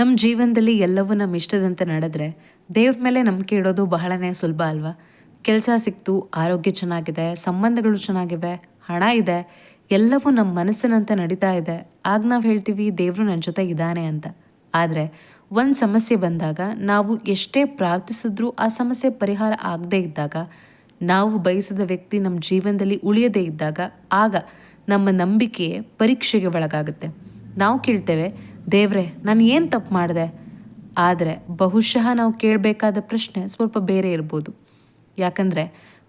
ನಮ್ಮ ಜೀವನದಲ್ಲಿ ಎಲ್ಲವೂ ನಮ್ಮ ಇಷ್ಟದಂತೆ ನಡೆದ್ರೆ ದೇವ್ರ ಮೇಲೆ ನಂಬಿಕೆ ಇಡೋದು ಬಹಳನೇ ಸುಲಭ ಅಲ್ವಾ? ಕೆಲಸ ಸಿಕ್ತು, ಆರೋಗ್ಯ ಚೆನ್ನಾಗಿದೆ, ಸಂಬಂಧಗಳು ಚೆನ್ನಾಗಿವೆ, ಹಣ ಇದೆ, ಎಲ್ಲವೂ ನಮ್ಮ ಮನಸ್ಸಿನಂತೆ ನಡೀತಾ ಇದೆ. ಆಗ ನಾವು ಹೇಳ್ತೀವಿ ದೇವರು ನನ್ನ ಜೊತೆ ಇದ್ದಾನೆ ಅಂತ. ಆದರೆ ಒಂದು ಸಮಸ್ಯೆ ಬಂದಾಗ ನಾವು ಎಷ್ಟೇ ಪ್ರಾರ್ಥಿಸಿದ್ರೂ ಆ ಸಮಸ್ಯೆ ಪರಿಹಾರ ಆಗದೇ ಇದ್ದಾಗ, ನಾವು ಬಯಸಿದ ವ್ಯಕ್ತಿ ನಮ್ಮ ಜೀವನದಲ್ಲಿ ಉಳಿಯದೇ ಇದ್ದಾಗ, ಆಗ ನಮ್ಮ ನಂಬಿಕೆ ಪರೀಕ್ಷೆಗೆ ಒಳಗಾಗುತ್ತೆ. ನಾವು ಕೇಳ್ತೇವೆ, ದೇವ್ರೆ ನಾನು ಏನು ತಪ್ಪು ಮಾಡಿದೆ? ಆದರೆ ಬಹುಶಃ ನಾವು ಕೇಳಬೇಕಾದ ಪ್ರಶ್ನೆ ಸ್ವಲ್ಪ ಬೇರೆ ಇರ್ಬೋದು. ಯಾಕಂದರೆ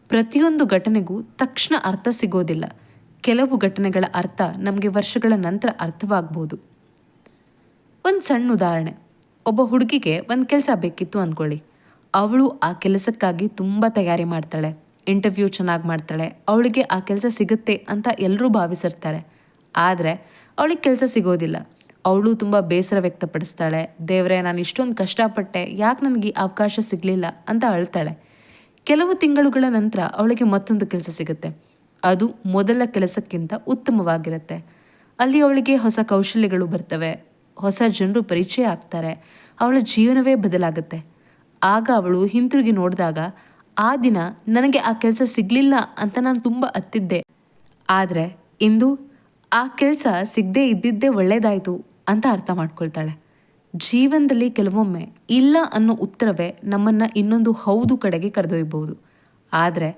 ಪ್ರತಿಯೊಂದು ಘಟನೆಗೂ ತಕ್ಷಣ ಅರ್ಥ ಸಿಗೋದಿಲ್ಲ. ಕೆಲವು ಘಟನೆಗಳ ಅರ್ಥ ನಮಗೆ ವರ್ಷಗಳ ನಂತರ ಅರ್ಥವಾಗ್ಬೋದು. ಒಂದು ಸಣ್ಣ ಉದಾಹರಣೆ, ಒಬ್ಬ ಹುಡುಗಿಗೆ ಒಂದು ಕೆಲಸ ಬೇಕಿತ್ತು ಅಂದ್ಕೊಳ್ಳಿ. ಅವಳು ಆ ಕೆಲಸಕ್ಕಾಗಿ ತುಂಬ ತಯಾರಿ ಮಾಡ್ತಾಳೆ, ಇಂಟರ್ವ್ಯೂ ಚೆನ್ನಾಗಿ ಮಾಡ್ತಾಳೆ, ಅವಳಿಗೆ ಆ ಕೆಲಸ ಸಿಗುತ್ತೆ ಅಂತ ಎಲ್ಲರೂ ಭಾವಿಸಿರ್ತಾರೆ. ಆದರೆ ಅವಳಿಗೆ ಕೆಲಸ ಸಿಗೋದಿಲ್ಲ. ಅವಳು ತುಂಬ ಬೇಸರ ವ್ಯಕ್ತಪಡಿಸ್ತಾಳೆ. ದೇವರೇ, ನಾನು ಇಷ್ಟೊಂದು ಕಷ್ಟಪಟ್ಟೆ, ಯಾಕೆ ನನಗೆ ಈ ಅವಕಾಶ ಸಿಗಲಿಲ್ಲ ಅಂತ ಅಳ್ತಾಳೆ. ಕೆಲವು ತಿಂಗಳುಗಳ ನಂತರ ಅವಳಿಗೆ ಮತ್ತೊಂದು ಕೆಲಸ ಸಿಗುತ್ತೆ. ಅದು ಮೊದಲ ಕೆಲಸಕ್ಕಿಂತ ಉತ್ತಮವಾಗಿರುತ್ತೆ. ಅಲ್ಲಿ ಅವಳಿಗೆ ಹೊಸ ಕೌಶಲ್ಯಗಳು ಬರ್ತವೆ, ಹೊಸ ಜನರು ಪರಿಚಯ ಆಗ್ತಾರೆ, ಅವಳ ಜೀವನವೇ ಬದಲಾಗುತ್ತೆ. ಆಗ ಅವಳು ಹಿಂತಿರುಗಿ ನೋಡಿದಾಗ, ಆ ದಿನ ನನಗೆ ಆ ಕೆಲಸ ಸಿಗಲಿಲ್ಲ ಅಂತ ನಾನು ತುಂಬ ಅತ್ತಿದ್ದೆ, ಆದರೆ ಇಂದು ಆ ಕೆಲಸ ಸಿಗದೇ ಇದ್ದಿದ್ದೇ ಒಳ್ಳೆಯದಾಯಿತು ಅಂತ ಅರ್ಥ ಮಾಡ್ಕೊಳ್ತಾಳೆ. ಜೀವನದಲ್ಲಿ ಕೆಲವೊಮ್ಮೆ ಇಲ್ಲ ಅನ್ನೋ ಉತ್ತರವೇ ನಮ್ಮನ್ನು ಇನ್ನೊಂದು ಹೌದು ಕಡೆಗೆ ಕರೆದೊಯ್ಯಬಹುದು. ಆದರೆ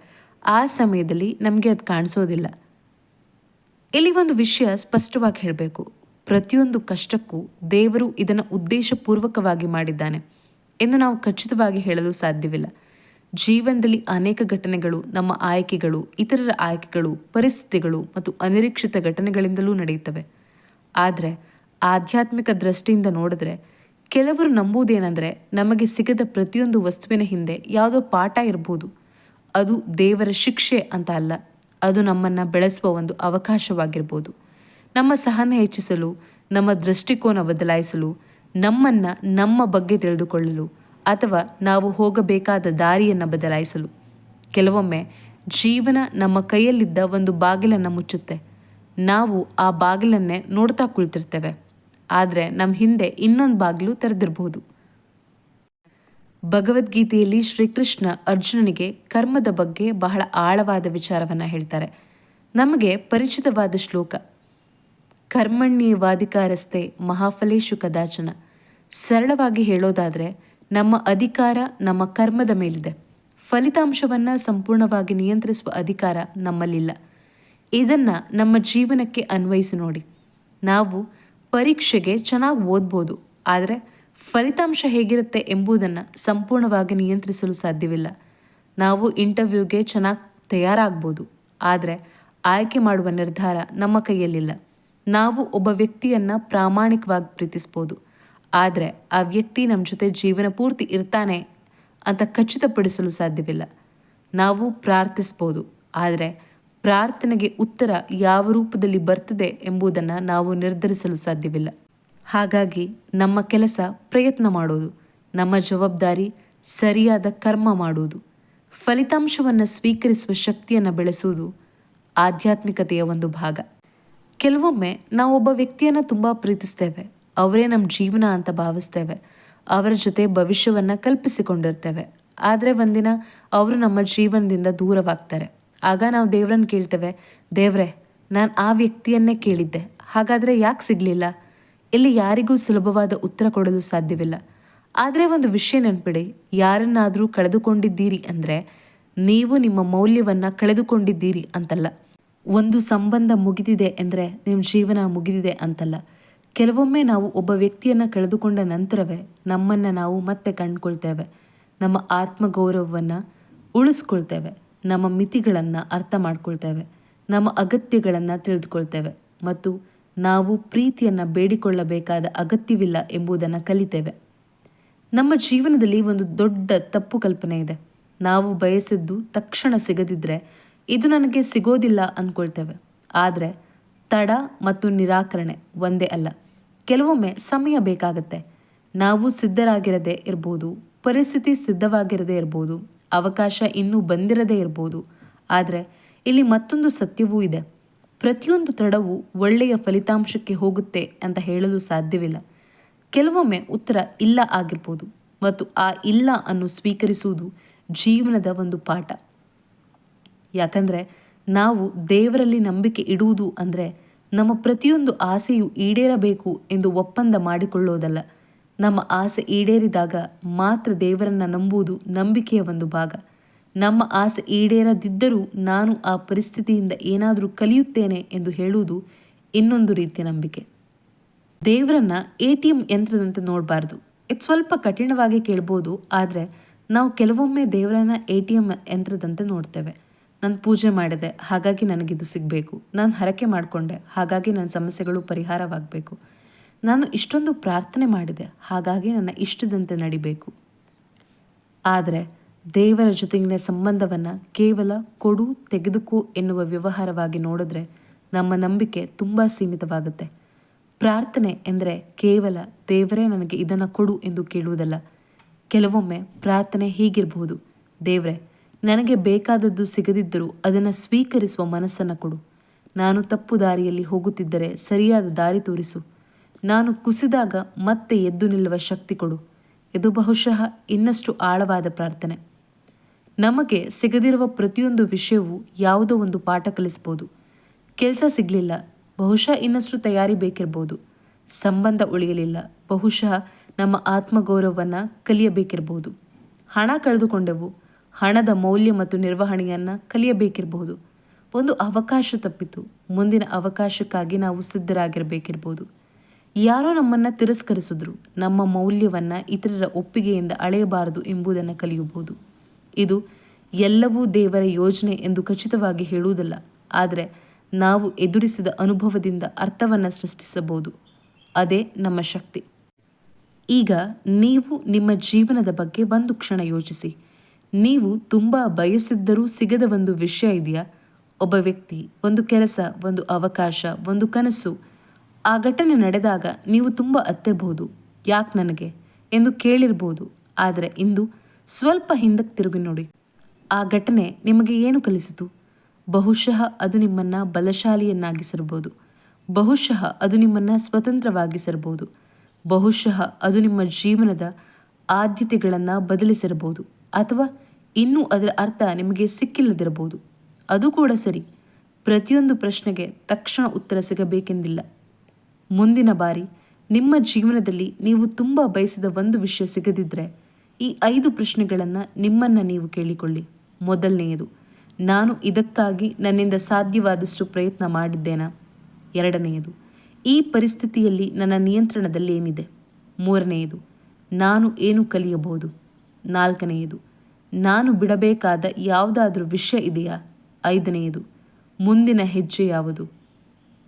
ಆ ಸಮಯದಲ್ಲಿ ನಮಗೆ ಅದು ಕಾಣಿಸೋದಿಲ್ಲ. ಇಲ್ಲಿ ಒಂದು ವಿಷಯ ಸ್ಪಷ್ಟವಾಗಿ ಹೇಳಬೇಕು. ಪ್ರತಿಯೊಂದು ಕಷ್ಟಕ್ಕೂ ದೇವರು ಇದನ್ನು ಉದ್ದೇಶಪೂರ್ವಕವಾಗಿ ಮಾಡಿದ್ದಾನೆ ಎಂದು ನಾವು ಖಚಿತವಾಗಿ ಹೇಳಲು ಸಾಧ್ಯವಿಲ್ಲ. ಜೀವನದಲ್ಲಿ ಅನೇಕ ಘಟನೆಗಳು ನಮ್ಮ ಆಯ್ಕೆಗಳು, ಇತರರ ಆಯ್ಕೆಗಳು, ಪರಿಸ್ಥಿತಿಗಳು ಮತ್ತು ಅನಿರೀಕ್ಷಿತ ಘಟನೆಗಳಿಂದಲೂ ನಡೆಯುತ್ತವೆ. ಆದರೆ ಆಧ್ಯಾತ್ಮಿಕ ದೃಷ್ಟಿಯಿಂದ ನೋಡಿದ್ರೆ, ಕೆಲವರು ನಂಬುವುದೇನೆಂದರೆ, ನಮಗೆ ಸಿಗದ ಪ್ರತಿಯೊಂದು ವಸ್ತುವಿನ ಹಿಂದೆ ಯಾವುದೋ ಪಾಠ ಇರ್ಬೋದು. ಅದು ದೇವರ ಶಿಕ್ಷೆ ಅಂತ ಅಲ್ಲ, ಅದು ನಮ್ಮನ್ನು ಬೆಳೆಸುವ ಒಂದು ಅವಕಾಶವಾಗಿರ್ಬೋದು. ನಮ್ಮ ಸಹನ ಹೆಚ್ಚಿಸಲು, ನಮ್ಮ ದೃಷ್ಟಿಕೋನ ಬದಲಾಯಿಸಲು, ನಮ್ಮನ್ನು ನಮ್ಮ ಬಗ್ಗೆ ತಿಳಿದುಕೊಳ್ಳಲು, ಅಥವಾ ನಾವು ಹೋಗಬೇಕಾದ ದಾರಿಯನ್ನು ಬದಲಾಯಿಸಲು. ಕೆಲವೊಮ್ಮೆ ಜೀವನ ನಮ್ಮ ಕೈಯಲ್ಲಿದ್ದ ಒಂದು ಬಾಗಿಲನ್ನು ಮುಚ್ಚುತ್ತೆ. ನಾವು ಆ ಬಾಗಿಲನ್ನೇ ನೋಡ್ತಾ ಕುಳಿತಿರ್ತೇವೆ, ಆದರೆ ನಮ್ಮ ಹಿಂದೆ ಇನ್ನೊಂದು ಬಾಗಿಲು ತೆರೆದಿರಬಹುದು. ಭಗವದ್ಗೀತೆಯಲ್ಲಿ ಶ್ರೀಕೃಷ್ಣ ಅರ್ಜುನನಿಗೆ ಕರ್ಮದ ಬಗ್ಗೆ ಬಹಳ ಆಳವಾದ ವಿಚಾರವನ್ನು ಹೇಳ್ತಾರೆ. ನಮಗೆ ಪರಿಚಿತವಾದ ಶ್ಲೋಕ, ಕರ್ಮಣ್ಯೇವಾಧಿಕಾರಸ್ಥೆ ಮಹಾಫಲೇಶು ಕದಾಚನ. ಸರಳವಾಗಿ ಹೇಳೋದಾದರೆ, ನಮ್ಮ ಅಧಿಕಾರ ನಮ್ಮ ಕರ್ಮದ ಮೇಲಿದೆ. ಫಲಿತಾಂಶವನ್ನು ಸಂಪೂರ್ಣವಾಗಿ ನಿಯಂತ್ರಿಸುವ ಅಧಿಕಾರ ನಮ್ಮಲ್ಲಿಲ್ಲ. ಇದನ್ನು ನಮ್ಮ ಜೀವನಕ್ಕೆ ಅನ್ವಯಿಸಿ ನೋಡಿ. ನಾವು ಪರೀಕ್ಷೆಗೆ ಚೆನ್ನಾಗಿ ಓದ್ಬೋದು, ಆದರೆ ಫಲಿತಾಂಶ ಹೇಗಿರುತ್ತೆ ಎಂಬುದನ್ನು ಸಂಪೂರ್ಣವಾಗಿ ನಿಯಂತ್ರಿಸಲು ಸಾಧ್ಯವಿಲ್ಲ. ನಾವು ಇಂಟರ್ವ್ಯೂಗೆ ಚೆನ್ನಾಗಿ ತಯಾರಾಗ್ಬೋದು, ಆದರೆ ಆಯ್ಕೆ ಮಾಡುವ ನಿರ್ಧಾರ ನಮ್ಮ ಕೈಯಲ್ಲಿಲ್ಲ. ನಾವು ಒಬ್ಬ ವ್ಯಕ್ತಿಯನ್ನು ಪ್ರಾಮಾಣಿಕವಾಗಿ ಪ್ರೀತಿಸ್ಬೋದು, ಆದರೆ ಆ ವ್ಯಕ್ತಿ ನಮ್ಮ ಜೊತೆ ಜೀವನ ಪೂರ್ತಿ ಇರ್ತಾನೆ ಅಂತ ಖಚಿತಪಡಿಸಲು ಸಾಧ್ಯವಿಲ್ಲ. ನಾವು ಪ್ರಾರ್ಥಿಸ್ಬೋದು, ಆದರೆ ಪ್ರಾರ್ಥನೆಗೆ ಉತ್ತರ ಯಾವ ರೂಪದಲ್ಲಿ ಬರ್ತದೆ ಎಂಬುದನ್ನು ನಾವು ನಿರ್ಧರಿಸಲು ಸಾಧ್ಯವಿಲ್ಲ. ಹಾಗಾಗಿ ನಮ್ಮ ಕೆಲಸ ಪ್ರಯತ್ನ ಮಾಡೋದು, ನಮ್ಮ ಜವಾಬ್ದಾರಿ ಸರಿಯಾದ ಕರ್ಮ ಮಾಡುವುದು, ಫಲಿತಾಂಶವನ್ನು ಸ್ವೀಕರಿಸುವ ಶಕ್ತಿಯನ್ನು ಬೆಳೆಸುವುದು ಆಧ್ಯಾತ್ಮಿಕತೆಯ ಒಂದು ಭಾಗ. ಕೆಲವೊಮ್ಮೆ ನಾವು ಒಬ್ಬ ವ್ಯಕ್ತಿಯನ್ನು ತುಂಬ ಪ್ರೀತಿಸ್ತೇವೆ, ಅವರೇ ನಮ್ಮ ಜೀವನ ಅಂತ ಭಾವಿಸ್ತೇವೆ, ಅವರ ಜೊತೆ ಭವಿಷ್ಯವನ್ನು ಕಲ್ಪಿಸಿಕೊಂಡಿರ್ತೇವೆ. ಆದರೆ ಒಂದಿನ ಅವರು ನಮ್ಮ ಜೀವನದಿಂದ ದೂರವಾಗ್ತಾರೆ. ಆಗ ನಾವು ದೇವರನ್ನು ಕೇಳ್ತೇವೆ, ದೇವರೇ, ನಾನು ಆ ವ್ಯಕ್ತಿಯನ್ನೇ ಕೇಳಿದ್ದೆ, ಹಾಗಾದರೆ ಯಾಕೆ ಸಿಗಲಿಲ್ಲ? ಇಲ್ಲಿ ಯಾರಿಗೂ ಸುಲಭವಾದ ಉತ್ತರ ಕೊಡಲು ಸಾಧ್ಯವಿಲ್ಲ. ಆದರೆ ಒಂದು ವಿಷಯ ನೆನಪಿಡಿ, ಯಾರನ್ನಾದರೂ ಕಳೆದುಕೊಂಡಿದ್ದೀರಿ ಅಂದರೆ ನೀವು ನಿಮ್ಮ ಮೌಲ್ಯವನ್ನು ಕಳೆದುಕೊಂಡಿದ್ದೀರಿ ಅಂತಲ್ಲ. ಒಂದು ಸಂಬಂಧ ಮುಗಿದಿದೆ ಅಂದರೆ ನಿಮ್ಮ ಜೀವನ ಮುಗಿದಿದೆ ಅಂತಲ್ಲ. ಕೆಲವೊಮ್ಮೆ ನಾವು ಒಬ್ಬ ವ್ಯಕ್ತಿಯನ್ನು ಕಳೆದುಕೊಂಡ ನಂತರವೇ ನಮ್ಮನ್ನು ನಾವು ಮತ್ತೆ ಕಂಡುಕೊಳ್ತೇವೆ, ನಮ್ಮ ಆತ್ಮಗೌರವವನ್ನು ಉಳಿಸ್ಕೊಳ್ತೇವೆ, ನಮ್ಮ ಮಿತಿಗಳನ್ನು ಅರ್ಥ ಮಾಡ್ಕೊಳ್ತೇವೆ, ನಮ್ಮ ಅಗತ್ಯಗಳನ್ನು ತಿಳಿದುಕೊಳ್ತೇವೆ ಮತ್ತು ನಾವು ಪ್ರೀತಿಯನ್ನು ಬೇಡಿಕೊಳ್ಳಬೇಕಾದ ಅಗತ್ಯವಿಲ್ಲ ಎಂಬುದನ್ನು ಕಲಿತೇವೆ. ನಮ್ಮ ಜೀವನದಲ್ಲಿ ಒಂದು ದೊಡ್ಡ ತಪ್ಪು ಕಲ್ಪನೆ ಇದೆ. ನಾವು ಬಯಸಿದ್ದು ತಕ್ಷಣ ಸಿಗದಿದ್ದರೆ ಇದು ನನಗೆ ಸಿಗೋದಿಲ್ಲ ಅಂದ್ಕೊಳ್ತೇವೆ. ಆದರೆ ತಡ ಮತ್ತು ನಿರಾಕರಣೆ ಒಂದೇ ಅಲ್ಲ. ಕೆಲವೊಮ್ಮೆ ಸಮಯ ಬೇಕಾಗತ್ತೆ. ನಾವು ಸಿದ್ಧರಾಗಿರದೇ ಇರ್ಬೋದು, ಪರಿಸ್ಥಿತಿ ಸಿದ್ಧವಾಗಿರದೇ ಇರ್ಬೋದು, ಅವಕಾಶ ಇನ್ನೂ ಬಂದಿರದೇ ಇರ್ಬೋದು. ಆದರೆ ಇಲ್ಲಿ ಮತ್ತೊಂದು ಸತ್ಯವೂ ಇದೆ. ಪ್ರತಿಯೊಂದು ತಡವು ಒಳ್ಳೆಯ ಫಲಿತಾಂಶಕ್ಕೆ ಹೋಗುತ್ತೆ ಅಂತ ಹೇಳಲು ಸಾಧ್ಯವಿಲ್ಲ. ಕೆಲವೊಮ್ಮೆ ಉತ್ತರ ಇಲ್ಲ ಆಗಿರ್ಬೋದು ಮತ್ತು ಆ ಇಲ್ಲ ಅನ್ನು ಸ್ವೀಕರಿಸುವುದು ಜೀವನದ ಒಂದು ಪಾಠ. ಯಾಕಂದರೆ ನಾವು ದೇವರಲ್ಲಿ ನಂಬಿಕೆ ಇಡುವುದು ಅಂದರೆ ನಮ್ಮ ಪ್ರತಿಯೊಂದು ಆಸೆಯು ಈಡೇರಬೇಕು ಎಂದು ಒಪ್ಪಂದ ಮಾಡಿಕೊಳ್ಳೋದಲ್ಲ. ನಮ್ಮ ಆಸೆ ಈಡೇರಿದಾಗ ಮಾತ್ರ ದೇವರನ್ನು ನಂಬುವುದು ನಂಬಿಕೆಯ ಒಂದು ಭಾಗ. ನಮ್ಮ ಆಸೆ ಈಡೇರದಿದ್ದರೂ ನಾನು ಆ ಪರಿಸ್ಥಿತಿಯಿಂದ ಏನಾದರೂ ಕಲಿಯುತ್ತೇನೆ ಎಂದು ಹೇಳುವುದು ಇನ್ನೊಂದು ರೀತಿಯ ನಂಬಿಕೆ. ದೇವರನ್ನ ATM ಯಂತ್ರದಂತೆ ನೋಡಬಾರ್ದು. ಇದು ಸ್ವಲ್ಪ ಕಠಿಣವಾಗಿ ಕೇಳ್ಬೋದು, ಆದರೆ ನಾವು ಕೆಲವೊಮ್ಮೆ ದೇವರನ್ನ ATM ಯಂತ್ರದಂತೆ ನೋಡ್ತೇವೆ. ನಾನು ಪೂಜೆ ಮಾಡಿದೆ, ಹಾಗಾಗಿ ನನಗಿದು ಸಿಗಬೇಕು. ನಾನು ಹರಕೆ ಮಾಡಿಕೊಂಡೆ, ಹಾಗಾಗಿ ನನ್ನ ಸಮಸ್ಯೆಗಳು ಪರಿಹಾರವಾಗಬೇಕು. ನಾನು ಇಷ್ಟೊಂದು ಪ್ರಾರ್ಥನೆ ಮಾಡಿದೆ, ಹಾಗಾಗಿ ನನ್ನ ಇಷ್ಟದಂತೆ ನಡಿಬೇಕು. ಆದರೆ ದೇವರ ಜೊತೆಗಿನ ಸಂಬಂಧವನ್ನು ಕೇವಲ ಕೊಡು ತೆಗೆದುಕೋ ಎನ್ನುವ ವ್ಯವಹಾರವಾಗಿ ನೋಡಿದ್ರೆ ನಮ್ಮ ನಂಬಿಕೆ ತುಂಬ ಸೀಮಿತವಾಗುತ್ತೆ. ಪ್ರಾರ್ಥನೆ ಎಂದರೆ ಕೇವಲ ದೇವರೇ ನನಗೆ ಇದನ್ನು ಕೊಡು ಎಂದು ಕೇಳುವುದಲ್ಲ. ಕೆಲವೊಮ್ಮೆ ಪ್ರಾರ್ಥನೆ ಹೀಗಿರಬಹುದು: ದೇವರೇ, ನನಗೆ ಬೇಕಾದದ್ದು ಸಿಗದಿದ್ದರೂ ಅದನ್ನು ಸ್ವೀಕರಿಸುವ ಮನಸ್ಸನ್ನು ಕೊಡು. ನಾನು ತಪ್ಪು ದಾರಿಯಲ್ಲಿ ಹೋಗುತ್ತಿದ್ದರೆ ಸರಿಯಾದ ದಾರಿ ತೋರಿಸು. ನಾನು ಕುಸಿದಾಗ ಮತ್ತೆ ಎದ್ದು ನಿಲ್ಲುವ ಶಕ್ತಿ ಕೊಡು. ಇದು ಬಹುಶಃ ಇನ್ನಷ್ಟು ಆಳವಾದ ಪ್ರಾರ್ಥನೆ. ನಮಗೆ ಸಿಗದಿರುವ ಪ್ರತಿಯೊಂದು ವಿಷಯವೂ ಯಾವುದೋ ಒಂದು ಪಾಠ ಕಲಿಸ್ಬೋದು. ಕೆಲಸ ಸಿಗಲಿಲ್ಲ, ಬಹುಶಃ ಇನ್ನಷ್ಟು ತಯಾರಿ ಬೇಕಿರ್ಬೋದು. ಸಂಬಂಧ ಉಳಿಯಲಿಲ್ಲ, ಬಹುಶಃ ನಮ್ಮ ಆತ್ಮಗೌರವವನ್ನು ಕಲಿಯಬೇಕಿರ್ಬೋದು. ಹಣ ಕಳೆದುಕೊಂಡೆವು, ಹಣದ ಮೌಲ್ಯ ಮತ್ತು ನಿರ್ವಹಣೆಯನ್ನು ಕಲಿಯಬೇಕಿರಬಹುದು. ಒಂದು ಅವಕಾಶ ತಪ್ಪಿತು, ಮುಂದಿನ ಅವಕಾಶಕ್ಕಾಗಿ ನಾವು ಸಿದ್ಧರಾಗಿರಬೇಕಿರ್ಬೋದು. ಯಾರೋ ನಮ್ಮನ್ನು ತಿರಸ್ಕರಿಸಿದ್ರು, ನಮ್ಮ ಮೌಲ್ಯವನ್ನು ಇತರರ ಒಪ್ಪಿಗೆಯಿಂದ ಅಳೆಯಬಾರದು ಎಂಬುದನ್ನು ಕಲಿಯಬಹುದು. ಇದು ಎಲ್ಲವೂ ದೇವರ ಯೋಜನೆ ಎಂದು ಖಚಿತವಾಗಿ ಹೇಳುವುದಲ್ಲ, ಆದರೆ ನಾವು ಎದುರಿಸಿದ ಅನುಭವದಿಂದ ಅರ್ಥವನ್ನು ಸೃಷ್ಟಿಸಬಹುದು. ಅದೇ ನಮ್ಮ ಶಕ್ತಿ. ಈಗ ನೀವು ನಿಮ್ಮ ಜೀವನದ ಬಗ್ಗೆ ಒಂದು ಕ್ಷಣ ಯೋಚಿಸಿ. ನೀವು ತುಂಬ ಬಯಸಿದ್ದರೂ ಸಿಗದ ಒಂದು ವಿಷಯ ಇದೆಯಾ? ಒಬ್ಬ ವ್ಯಕ್ತಿ, ಒಂದು ಕೆಲಸ, ಒಂದು ಅವಕಾಶ, ಒಂದು ಕನಸು. ಆ ಘಟನೆ ನಡೆದಾಗ ನೀವು ತುಂಬ ಅತ್ತಿರಬಹುದು. ಯಾಕೆ ನನಗೆ ಎಂದು ಕೇಳಿರ್ಬೋದು. ಆದರೆ ಇಂದು ಸ್ವಲ್ಪ ಹಿಂದಕ್ಕೆ ತಿರುಗಿ ನೋಡಿ. ಆ ಘಟನೆ ನಿಮಗೆ ಏನು ಕಲಿಸಿತು? ಬಹುಶಃ ಅದು ನಿಮ್ಮನ್ನು ಬಲಶಾಲಿಯನ್ನಾಗಿಸಿರ್ಬೋದು. ಬಹುಶಃ ಅದು ನಿಮ್ಮನ್ನು ಸ್ವತಂತ್ರವಾಗಿಸಿರ್ಬೋದು. ಬಹುಶಃ ಅದು ನಿಮ್ಮ ಜೀವನದ ಆದ್ಯತೆಗಳನ್ನು ಬದಲಿಸಿರಬಹುದು. ಅಥವಾ ಇನ್ನೂ ಅದರ ಅರ್ಥ ನಿಮಗೆ ಸಿಕ್ಕಿಲ್ಲದಿರಬಹುದು. ಅದು ಕೂಡ ಸರಿ. ಪ್ರತಿಯೊಂದು ಪ್ರಶ್ನೆಗೆ ತಕ್ಷಣ ಉತ್ತರ ಸಿಗಬೇಕೆಂದಿಲ್ಲ. ಮುಂದಿನ ಬಾರಿ ನಿಮ್ಮ ಜೀವನದಲ್ಲಿ ನೀವು ತುಂಬ ಬಯಸಿದ ಒಂದು ವಿಷಯ ಸಿಗದಿದ್ದರೆ ಈ 5 ಪ್ರಶ್ನೆಗಳನ್ನು ನಿಮ್ಮನ್ನು ನೀವು ಕೇಳಿಕೊಳ್ಳಿ. ಮೊದಲನೆಯದು, ನಾನು ಇದಕ್ಕಾಗಿ ನನ್ನಿಂದ ಸಾಧ್ಯವಾದಷ್ಟು ಪ್ರಯತ್ನ ಮಾಡಿದ್ದೇನಾ? ಎರಡನೆಯದು, ಈ ಪರಿಸ್ಥಿತಿಯಲ್ಲಿ ನನ್ನ ನಿಯಂತ್ರಣದಲ್ಲಿ ಏನಿದೆ? ಮೂರನೆಯದು, ನಾನು ಏನು ಕಲಿಯಬಹುದು? ನಾಲ್ಕನೆಯದು, ನಾನು ಬಿಡಬೇಕಾದ ಯಾವುದಾದ್ರೂ ವಿಷಯ ಇದೆಯಾ? ಐದನೆಯದು, ಮುಂದಿನ ಹೆಜ್ಜೆ ಯಾವುದು?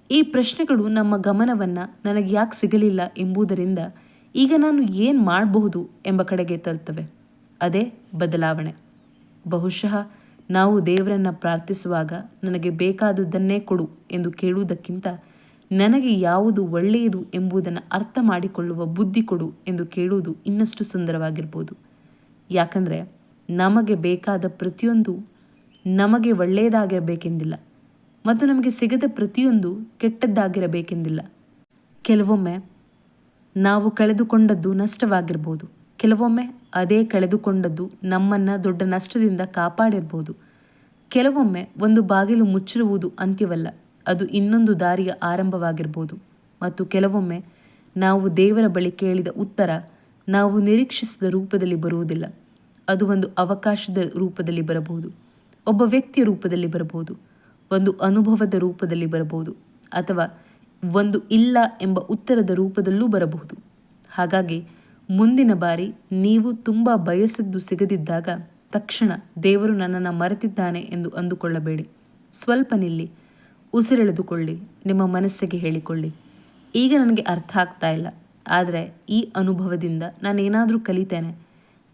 ಈ ಪ್ರಶ್ನೆಗಳು ನಮ್ಮ ಗಮನವನ್ನು ನನಗೆ ಯಾಕೆ ಸಿಗಲಿಲ್ಲ ಎಂಬುದರಿಂದ ಈಗ ನಾನು ಏನು ಮಾಡಬಹುದು ಎಂಬ ಕಡೆಗೆ ತರುತ್ತವೆ. ಅದೇ ಬದಲಾವಣೆ. ಬಹುಶಃ ನಾವು ದೇವರನ್ನು ಪ್ರಾರ್ಥಿಸುವಾಗ ನನಗೆ ಬೇಕಾದದ್ದನ್ನೇ ಕೊಡು ಎಂದು ಕೇಳುವುದಕ್ಕಿಂತ ನನಗೆ ಯಾವುದು ಒಳ್ಳೆಯದು ಎಂಬುದನ್ನು ಅರ್ಥ ಮಾಡಿಕೊಳ್ಳುವ ಬುದ್ಧಿ ಕೊಡು ಎಂದು ಕೇಳುವುದು ಇನ್ನಷ್ಟು ಸುಂದರವಾಗಿರ್ಬೋದು. ಯಾಕಂದರೆ ನಮಗೆ ಬೇಕಾದ ಪ್ರತಿಯೊಂದು ನಮಗೆ ಒಳ್ಳೆಯದಾಗಿರಬೇಕೆಂದಿಲ್ಲ ಮತ್ತು ನಮಗೆ ಸಿಗದ ಪ್ರತಿಯೊಂದು ಕೆಟ್ಟದ್ದಾಗಿರಬೇಕೆಂದಿಲ್ಲ. ಕೆಲವೊಮ್ಮೆ ನಾವು ಕಳೆದುಕೊಂಡದ್ದು ನಷ್ಟವಾಗಿರ್ಬೋದು. ಕೆಲವೊಮ್ಮೆ ಅದೇ ಕಳೆದುಕೊಂಡದ್ದು ನಮ್ಮನ್ನು ದೊಡ್ಡ ನಷ್ಟದಿಂದ ಕಾಪಾಡಿರ್ಬೋದು. ಕೆಲವೊಮ್ಮೆ ಒಂದು ಬಾಗಿಲು ಮುಚ್ಚಿರುವುದು ಅಂತ್ಯವಲ್ಲ, ಅದು ಇನ್ನೊಂದು ದಾರಿಯ ಆರಂಭವಾಗಿರ್ಬೋದು. ಮತ್ತು ಕೆಲವೊಮ್ಮೆ ನಾವು ದೇವರ ಬಳಿ ಕೇಳಿದ ಉತ್ತರ ನಾವು ನಿರೀಕ್ಷಿಸಿದ ರೂಪದಲ್ಲಿ ಬರುವುದಿಲ್ಲ. ಅದು ಒಂದು ಅವಕಾಶದ ರೂಪದಲ್ಲಿ ಬರಬಹುದು, ಒಬ್ಬ ವ್ಯಕ್ತಿಯ ರೂಪದಲ್ಲಿ ಬರಬಹುದು, ಒಂದು ಅನುಭವದ ರೂಪದಲ್ಲಿ ಬರಬಹುದು, ಅಥವಾ ಒಂದು ಇಲ್ಲ ಎಂಬ ಉತ್ತರದ ರೂಪದಲ್ಲೂ ಬರಬಹುದು. ಹಾಗಾಗಿ ಮುಂದಿನ ಬಾರಿ ನೀವು ತುಂಬ ಬಯಸಿದ್ದು ಸಿಗದಿದ್ದಾಗ ತಕ್ಷಣ ದೇವರು ನನ್ನನ್ನು ಮರೆತಿದ್ದಾನೆ ಎಂದು ಅಂದುಕೊಳ್ಳಬೇಡಿ. ಸ್ವಲ್ಪ ನಿಲ್ಲಿ, ಉಸಿರೆಳೆದುಕೊಳ್ಳಿ, ನಿಮ್ಮ ಮನಸ್ಸಿಗೆ ಹೇಳಿಕೊಳ್ಳಿ, ಈಗ ನನಗೆ ಅರ್ಥ ಆಗ್ತಾ ಇಲ್ಲ, ಆದರೆ ಈ ಅನುಭವದಿಂದ ನಾನೇನಾದರೂ ಕಲಿತೇನೆ.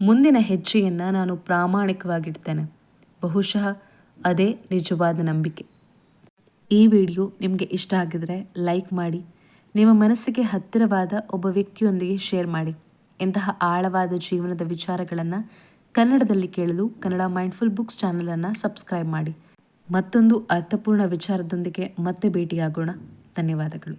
ಮುಂದಿನ ಹೆಜ್ಜೆಯನ್ನು ನಾನು ಪ್ರಾಮಾಣಿಕವಾಗಿಡ್ತೇನೆ. ಬಹುಶಃ ಅದೇ ನಿಜವಾದ ನಂಬಿಕೆ. ಈ ವಿಡಿಯೋ ನಿಮಗೆ ಇಷ್ಟ ಆಗಿದರೆ ಲೈಕ್ ಮಾಡಿ, ನಿಮ್ಮ ಮನಸ್ಸಿಗೆ ಹತ್ತಿರವಾದ ಒಬ್ಬ ವ್ಯಕ್ತಿಯೊಂದಿಗೆ ಶೇರ್ ಮಾಡಿ. ಇಂತಹ ಆಳವಾದ ಜೀವನದ ವಿಚಾರಗಳನ್ನು ಕನ್ನಡದಲ್ಲಿ ಕೇಳಲು ಕನ್ನಡ ಮೈಂಡ್ಫುಲ್ ಬುಕ್ಸ್ ಚಾನಲನ್ನು ಸಬ್ಸ್ಕ್ರೈಬ್ ಮಾಡಿ. ಮತ್ತೊಂದು ಅರ್ಥಪೂರ್ಣ ವಿಚಾರದೊಂದಿಗೆ ಮತ್ತೆ ಭೇಟಿಯಾಗೋಣ. ಧನ್ಯವಾದಗಳು.